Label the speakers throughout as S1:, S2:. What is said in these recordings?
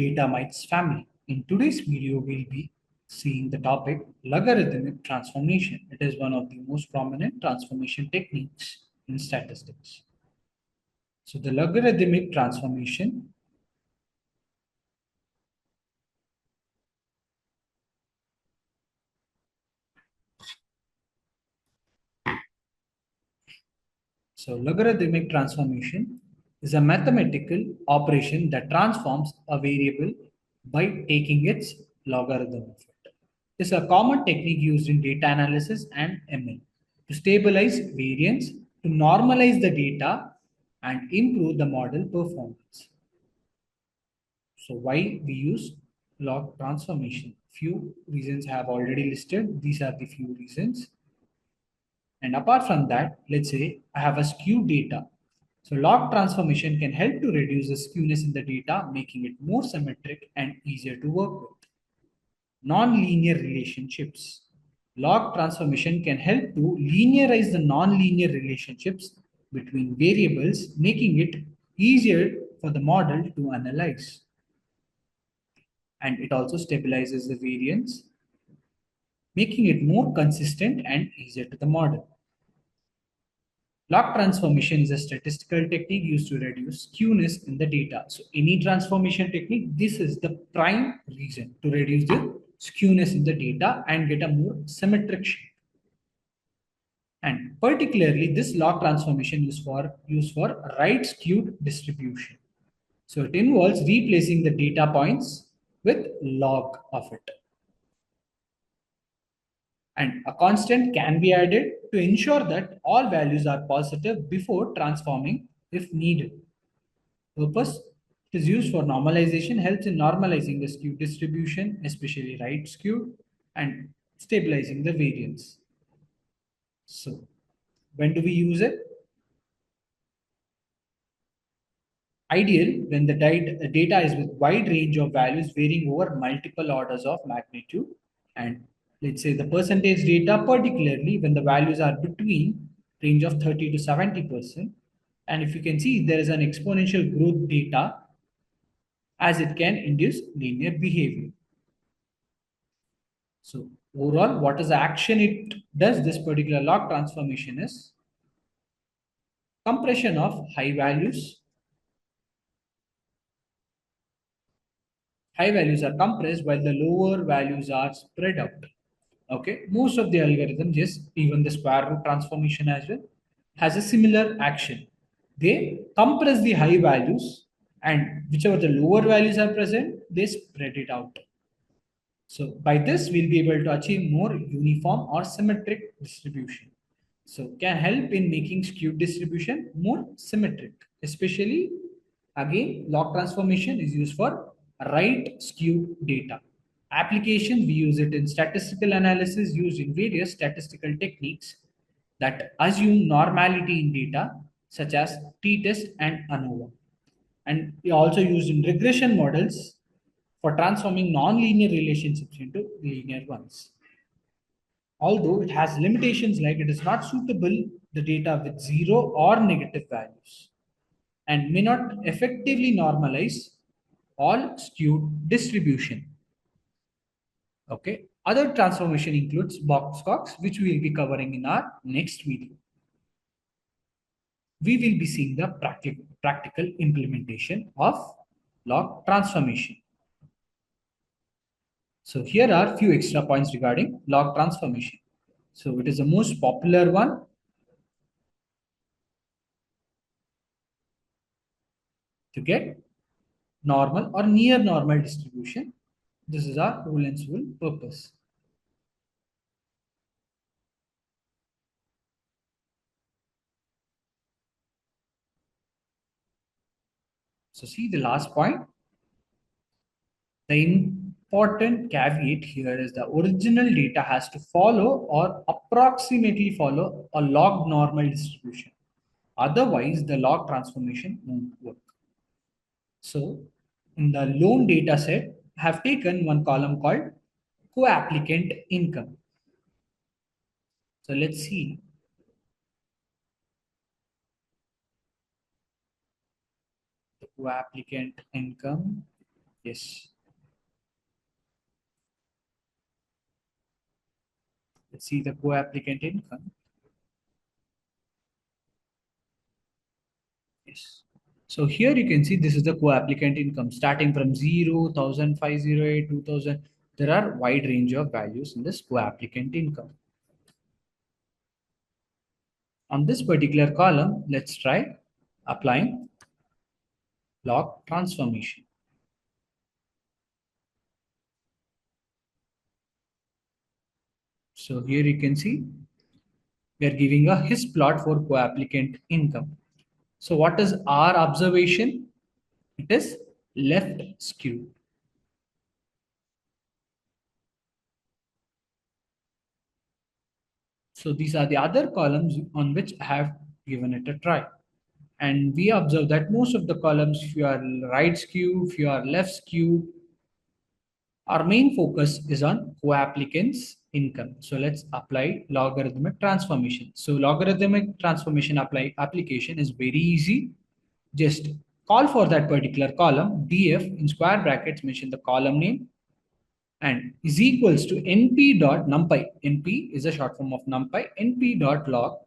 S1: DataMites family. In today's video, we'll be seeing the topic logarithmic transformation. It is one of the most prominent transformation techniques in statistics. So the logarithmic transformation logarithmic transformation is a mathematical operation that transforms a variable by taking its logarithm of it. It's a common technique used in data analysis and ML to stabilize variance, to normalize the data, and improve the model performance. So why we use log transformation? Few reasons I have already listed. These are the few reasons. And apart from that, let's say I have a skewed data. So log transformation can help to reduce the skewness in the data, making it more symmetric and easier to work with. Non-linear relationships. Log transformation can help to linearize the non-linear relationships between variables, making it easier for the model to analyze. And it also stabilizes the variance, making it more consistent and easier to the model. Log transformation is a statistical technique used to reduce skewness in the data. So any transformation technique, this is the prime reason to reduce the skewness in the data and get a more symmetric shape. And particularly this log transformation is used for right skewed distribution. So it involves replacing the data points with log of it. And a constant can be added to ensure that all values are positive before transforming if needed. Purpose: it is used for normalization, helps in normalizing the skewed distribution, especially right skewed, and stabilizing the variance. So when do we use it? Ideal when the data is with wide range of values varying over multiple orders of magnitude, and let's say the percentage data, particularly when the values are between range of 30 to 70%. And if you can see, there is an exponential growth data as it can induce linear behavior. So overall, what is the action it does? This particular log transformation is compression of high values. High values are compressed while the lower values are spread out. Okay, most of the algorithms, yes, even the square root transformation as well, has a similar action. They compress the high values, and whichever the lower values are present, they spread it out. So by this, we'll be able to achieve more uniform or symmetric distribution. So can help in making skewed distribution more symmetric, especially again, log transformation is used for right skewed data. Applications, we use it in statistical analysis used in various statistical techniques that assume normality in data, such as t-test and ANOVA. And we also used in regression models for transforming non-linear relationships into linear ones. Although it has limitations like it is not suitable the data with zero or negative values and may not effectively normalize all skewed distribution. Okay. Other transformation includes box-cox, which we will be covering in our next video. We will be seeing the practical implementation of log transformation. So here are few extra points regarding log transformation. So it is the most popular one. To get normal or near normal distribution. This is our whole and sole purpose. So see the last point. The important caveat here is the original data has to follow or approximately follow a log normal distribution. Otherwise, the log transformation won't work. So in the loan data set, I have taken one column called co-applicant income. So let's see. The co-applicant income. Yes. Let's see the co-applicant income. Yes. So here you can see this is the co-applicant income starting from 0, 1,508, 2,000. There are wide range of values in this co-applicant income. On this particular column, let's try applying log transformation. So here you can see we are giving a his plot for co-applicant income. So what is our observation? It is left skewed. So these are the other columns on which I have given it a try. And we observe that most of the columns, if you are right skew, if you are left skew, our main focus is on co-applicants income. So let's apply logarithmic transformation. So logarithmic transformation application is very easy. Just call for that particular column, df in square brackets, mention the column name, and is equals to np dot numpy. Np is a short form of numpy, np dot log,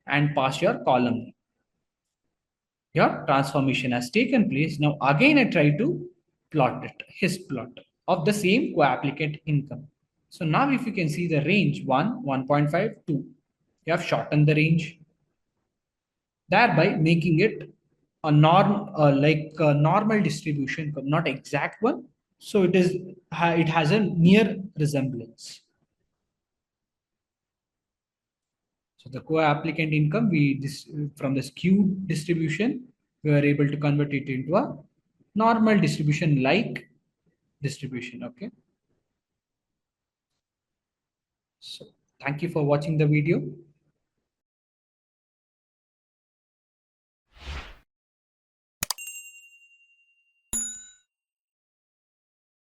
S1: and pass your column name. Your transformation has taken place. Now again I try to plot it, his plot of the same co-applicant income. So now if you can see the range 1, 1.5, 2, you have shortened the range, thereby making it a normal distribution, not exact one. So it has a near resemblance. So the co-applicant income, from the skewed distribution, we are able to convert it into a normal distribution like distribution. Okay. So thank you for watching the video.